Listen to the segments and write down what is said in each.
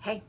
Hey,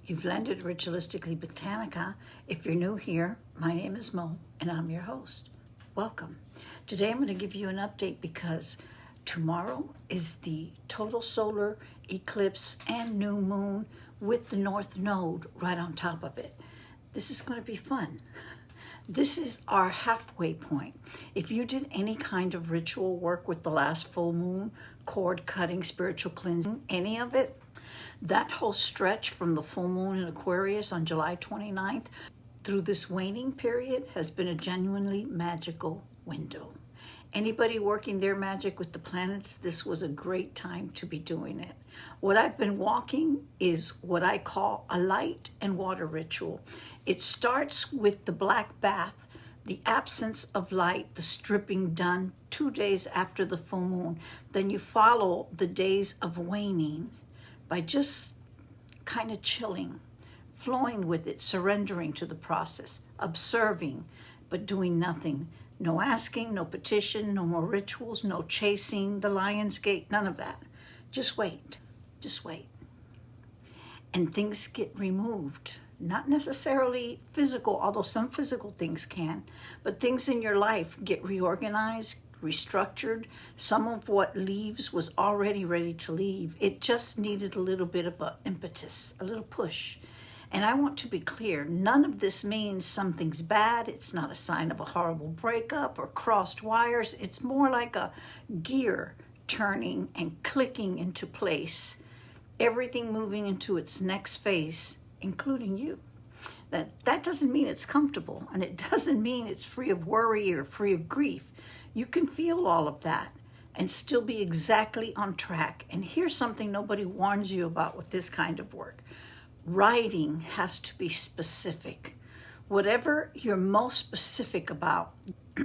you've landed Ritualistically Botanica. If you're new here, my name is Mo and I'm your host. Welcome. Today I'm going to give you an update because tomorrow is the total solar eclipse and new moon with the north node right on top of it. This is going to be fun. This is our halfway point. If you did any kind of ritual work with the last full moon, cord cutting, spiritual cleansing, any of it, that whole stretch from the full moon in Aquarius on July 29th through this waning period has been a genuinely magical window. Anybody working their magic with the planets, this was a great time to be doing it. What I've been walking is what I call a light and water ritual. It starts with the black bath, the absence of light, the stripping done 2 days after the full moon. Then you follow the days of waning by just kind of chilling, flowing with it, surrendering to the process, observing, but doing nothing. No asking, no petition, no more rituals, no chasing the lion's gate, none of that. Just wait, just wait. And things get removed. Not necessarily physical, although some physical things can, but things in your life get reorganized, restructured. Some of what leaves was already ready to leave. It just needed a little bit of an impetus, a little push. And I want to be clear, none of this means something's bad. It's not a sign of a horrible breakup or crossed wires. It's more like a gear turning and clicking into place. Everything moving into its next phase, including you. That doesn't mean it's comfortable, and it doesn't mean it's free of worry or free of grief. You can feel all of that and still be exactly on track. And here's something nobody warns you about with this kind of work. Writing has to be specific. Whatever you're most specific about,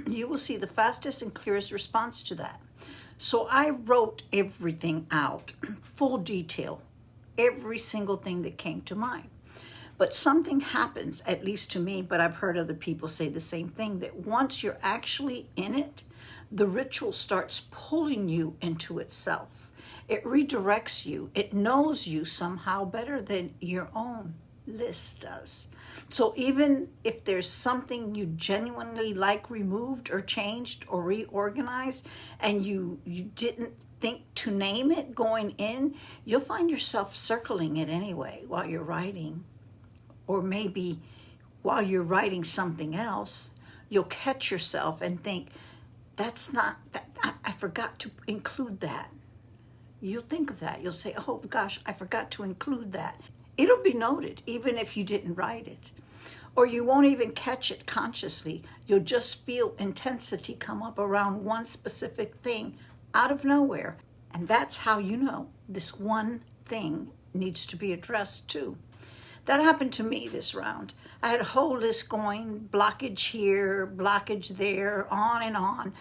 you will see the fastest and clearest response to that. So I wrote everything out, full detail, every single thing that came to mind. But something happens, at least to me, but I've heard other people say the same thing, that once you're actually in it, the ritual starts pulling you into itself. It redirects you. It knows you somehow better than your own list does. So even if there's something you genuinely like removed or changed or reorganized, and you didn't think to name it going in, you'll find yourself circling it anyway while you're writing. Or maybe while you're writing something else, you'll catch yourself and think, that's not, I forgot to include that. You'll think of that. You'll say, oh gosh, I forgot to include that. It'll be noted, even if you didn't write it. Or you won't even catch it consciously. You'll just feel intensity come up around one specific thing out of nowhere. And that's how you know this one thing needs to be addressed too. That happened to me this round. I had a whole list going, blockage here, blockage there, on and on.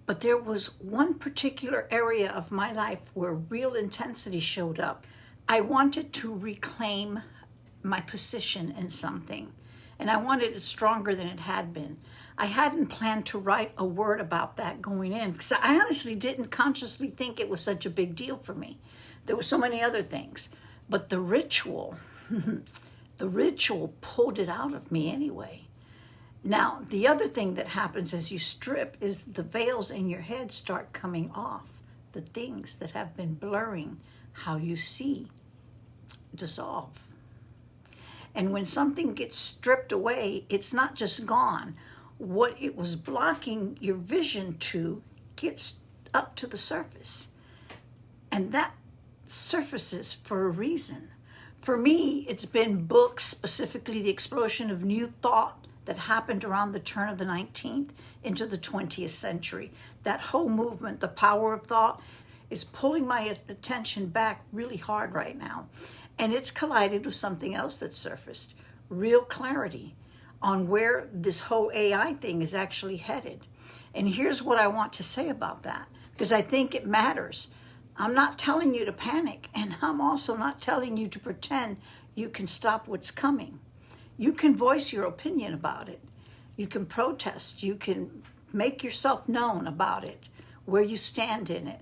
But there was one particular area of my life where real intensity showed up. I wanted to reclaim my position in something, and I wanted it stronger than it had been. I hadn't planned to write a word about that going in, because I honestly didn't consciously think it was such a big deal for me. There were so many other things. But the ritual, the ritual pulled it out of me anyway. Now, the other thing that happens as you strip is the veils in your head start coming off. The things that have been blurring how you see dissolve. And when something gets stripped away, it's not just gone. What it was blocking your vision to gets up to the surface. And that surfaces for a reason. For me, it's been books, specifically The Explosion of New Thought, that happened around the turn of the 19th into the 20th century. That whole movement, the power of thought, is pulling my attention back really hard right now. And it's collided with something else that surfaced, real clarity on where this whole AI thing is actually headed. And here's what I want to say about that, because I think it matters. I'm not telling you to panic, and I'm also not telling you to pretend you can stop what's coming. You can voice your opinion about it. You can protest. You can make yourself known about it, where you stand in it.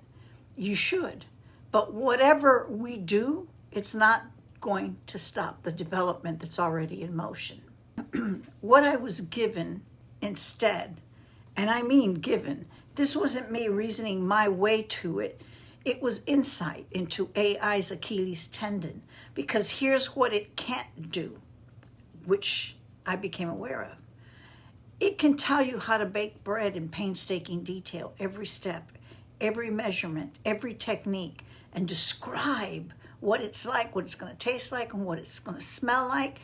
You should. But whatever we do, it's not going to stop the development that's already in motion. What I was given instead, and I mean given, this wasn't me reasoning my way to it. It was insight into AI's Achilles tendon, because here's what it can't do, which I became aware of. It can tell you how to bake bread in painstaking detail, every step, every measurement, every technique, and describe what it's like, what it's going to taste like, and what it's going to smell like,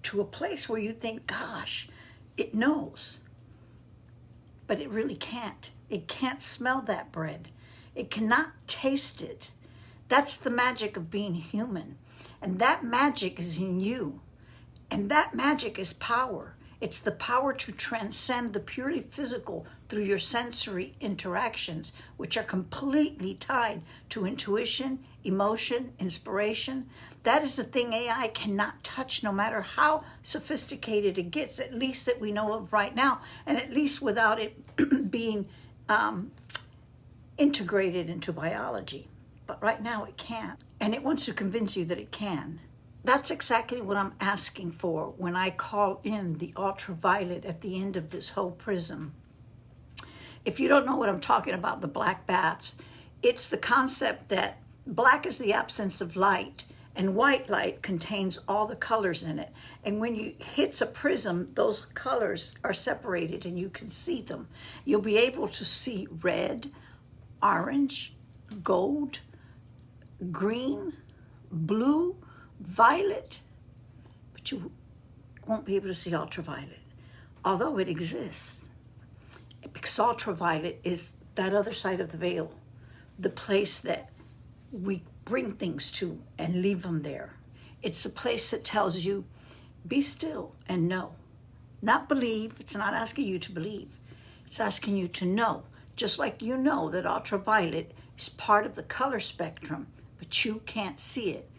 to a place where you think, gosh, it knows. But it really can't. It can't smell that bread. It cannot taste it. That's the magic of being human. And that magic is in you. And that magic is power. It's the power to transcend the purely physical through your sensory interactions, which are completely tied to intuition, emotion, inspiration. That is the thing AI cannot touch, no matter how sophisticated it gets, at least that we know of right now, and at least without it being integrated into biology. But right now it can't. And it wants to convince you that it can. That's exactly what I'm asking for when I call in the ultraviolet at the end of this whole prism. If you don't know what I'm talking about, the black baths, it's the concept that black is the absence of light and white light contains all the colors in it. And when you hit a prism, those colors are separated and you can see them. You'll be able to see red, orange, gold, green, blue, violet, but you won't be able to see ultraviolet, although it exists. Because ultraviolet is that other side of the veil, the place that we bring things to and leave them there. It's a place that tells you, be still and know. Not believe. It's not asking you to believe. It's asking you to know. Just like you know that ultraviolet is part of the color spectrum, but you can't see it,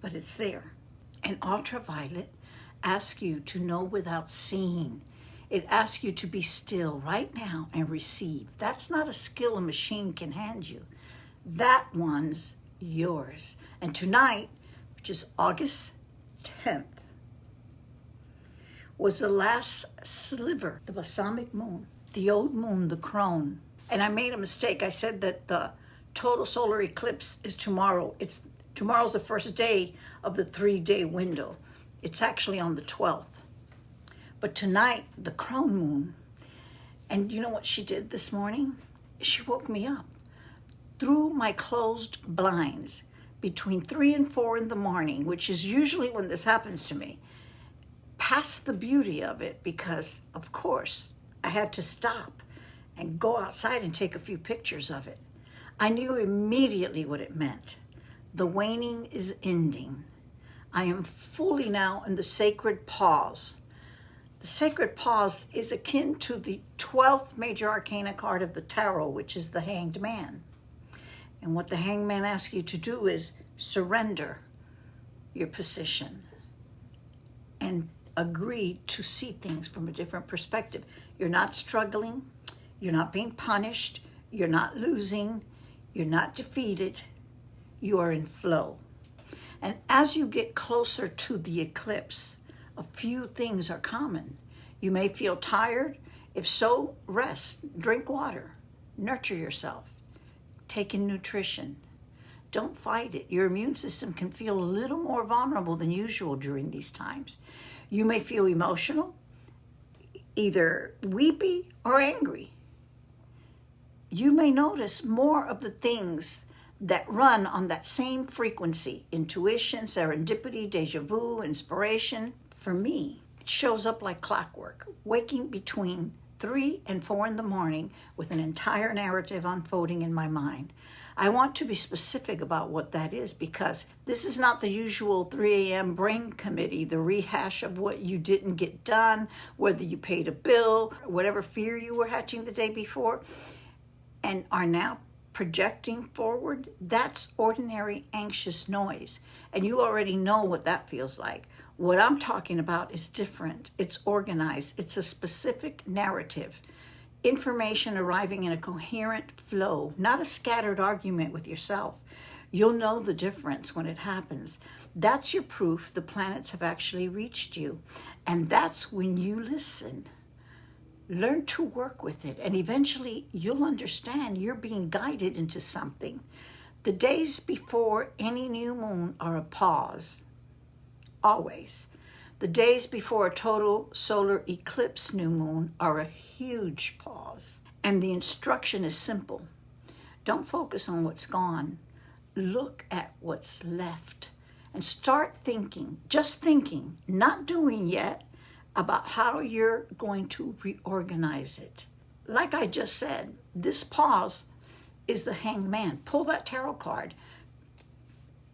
but it's there. And ultraviolet asks you to know without seeing. It asks you to be still right now and receive. That's not a skill a machine can hand you. That one's yours. And tonight, which is August 10th, was the last sliver, the Balsamic Moon, the old moon, the crone. And I made a mistake. I said that the total solar eclipse is tomorrow. Tomorrow's the first day of the 3-day window. It's actually on the 12th. But tonight, the crone moon, and you know what she did this morning? She woke me up. Through my closed blinds, between 3 and 4 in the morning, which is usually when this happens to me, past the beauty of it, because, of course, I had to stop and go outside and take a few pictures of it. I knew immediately what it meant. The waning is ending. I am fully now in the sacred pause. The sacred pause is akin to the 12th major arcana card of the tarot, which is the Hanged Man. And what the Hanged Man asks you to do is surrender your position and agree to see things from a different perspective. You're not struggling. You're not being punished. You're not losing. You're not defeated. You are in flow. And as you get closer to the eclipse, a few things are common. You may feel tired. If so, rest, drink water, nurture yourself, take in nutrition. Don't fight it. Your immune system can feel a little more vulnerable than usual during these times. You may feel emotional, either weepy or angry. You may notice more of the things that run on that same frequency: intuition, serendipity, deja vu, inspiration. For me, it shows up like clockwork, waking between 3 and 4 in the morning with an entire narrative unfolding in my mind. I want to be specific about what that is, because this is not the usual 3 a.m. brain committee, the rehash of what you didn't get done, whether you paid a bill, whatever fear you were hatching the day before, and are now projecting forward. That's ordinary anxious noise. And you already know what that feels like. What I'm talking about is different. It's organized. It's a specific narrative. Information arriving in a coherent flow, not a scattered argument with yourself. You'll know the difference when it happens. That's your proof the planets have actually reached you. And that's when you listen. Learn to work with it, and eventually you'll understand you're being guided into something. The days before any new moon are a pause, always. The days before a total solar eclipse new moon are a huge pause. And the instruction is simple. Don't focus on what's gone. Look at what's left and start thinking, just thinking, not doing yet, about how you're going to reorganize it. Like I just said, this pause is the Hanged Man. Pull that tarot card.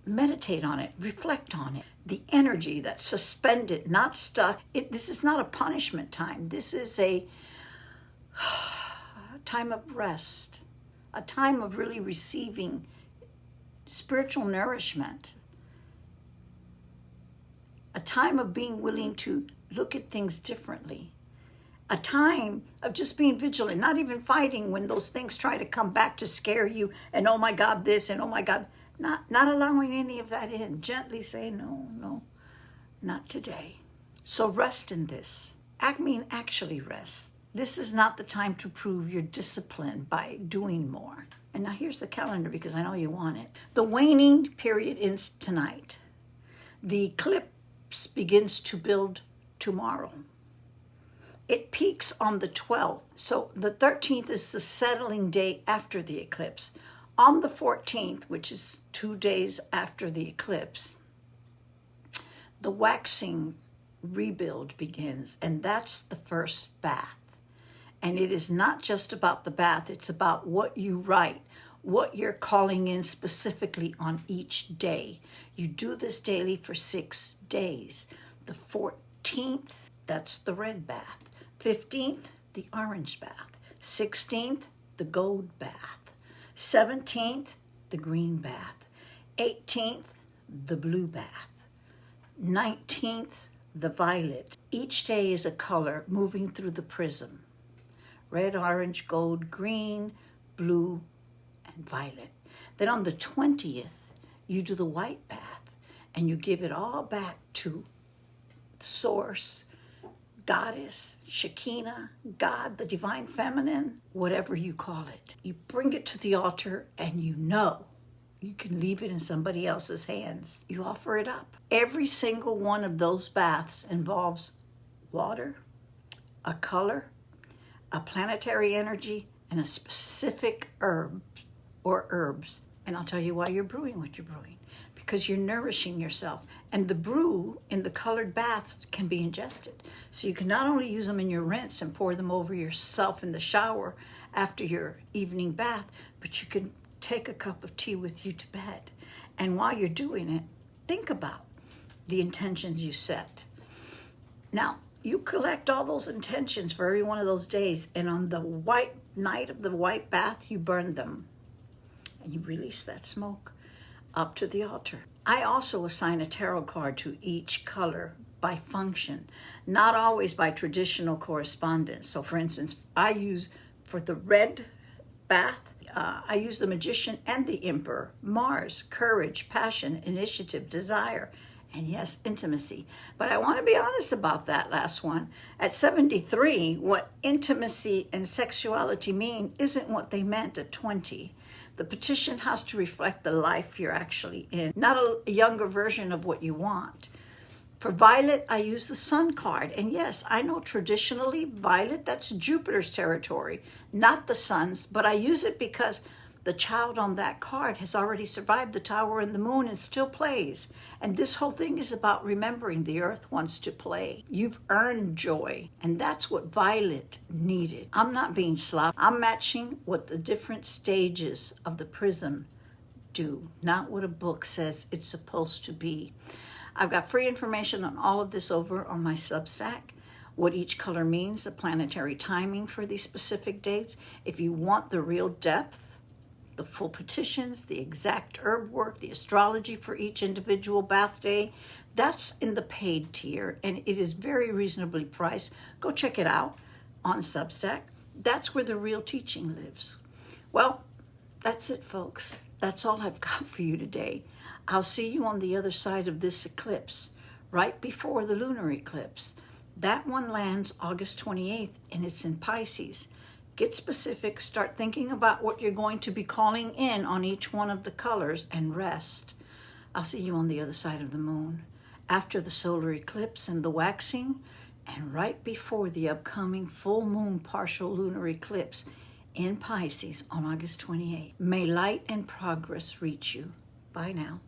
Meditate on it. Reflect on it. The energy that's suspended, not stuck. This is not a punishment time. This is a time of rest, a time of really receiving spiritual nourishment, a time of being willing to look at things differently, a time of just being vigilant, not even fighting when those things try to come back to scare you and oh my God this and oh my God, not allowing any of that in. Gently say no, not today. So rest in this. Actually rest. This is not the time to prove your discipline by doing more. And now here's the calendar because I know you want it. The waning period ends tonight. The eclipse begins to build tomorrow. It peaks on the 12th. So the 13th is the settling day after the eclipse. On the 14th, which is 2 days after the eclipse, the waxing rebuild begins, and that's the first bath. And it is not just about the bath, it's about what you write, what you're calling in specifically on each day. You do this daily for 6 days. The 14th, that's the red bath. 15th, the orange bath. 16th, the gold bath. 17th, the green bath. 18th, the blue bath. 19th, the violet. Each day is a color moving through the prism. Red, orange, gold, green, blue, and violet. Then on the 20th, you do the white bath and you give it all back to the source, goddess, Shekinah, God, the divine feminine, whatever you call it. You bring it to the altar and you know you can leave it in somebody else's hands. You offer it up. Every single one of those baths involves water, a color, a planetary energy, and a specific herb or herbs. And I'll tell you why you're brewing what you're brewing. Because you're nourishing yourself. And the brew in the colored baths can be ingested. So you can not only use them in your rinse and pour them over yourself in the shower after your evening bath, but you can take a cup of tea with you to bed. And while you're doing it, think about the intentions you set. Now, you collect all those intentions for every one of those days, and on the white night of the white bath, you burn them. And you release that smoke up to the altar. I also assign a tarot card to each color by function, not always by traditional correspondence. So for instance, I use for the red bath, I use the Magician and the Emperor, Mars, courage, passion, initiative, desire, and yes, intimacy. But I want to be honest about that last one. At 73, what intimacy and sexuality mean isn't what they meant at 20. The petition has to reflect the life you're actually in, not a younger version of what you want. For violet, I use the sun card. And yes, I know traditionally violet, that's Jupiter's territory, not the sun's, but I use it because the child on that card has already survived the tower and the moon and still plays. And this whole thing is about remembering the earth wants to play. You've earned joy, and that's what violet needed. I'm not being sloppy. I'm matching what the different stages of the prism do, not what a book says it's supposed to be. I've got free information on all of this over on my Substack. What each color means, the planetary timing for these specific dates. If you want the real depth, the full petitions, the exact herb work, the astrology for each individual bath day, that's in the paid tier, and it is very reasonably priced. Go check it out on Substack. That's where the real teaching lives. Well, that's it, folks. That's all I've got for you today. I'll see you on the other side of this eclipse, right before the lunar eclipse. That one lands August 28th, and it's in Pisces. Get specific, start thinking about what you're going to be calling in on each one of the colors, and rest. I'll see you on the other side of the moon, after the solar eclipse and the waxing, and right before the upcoming full moon partial lunar eclipse in Pisces on August 28th. May light and progress reach you. Bye now.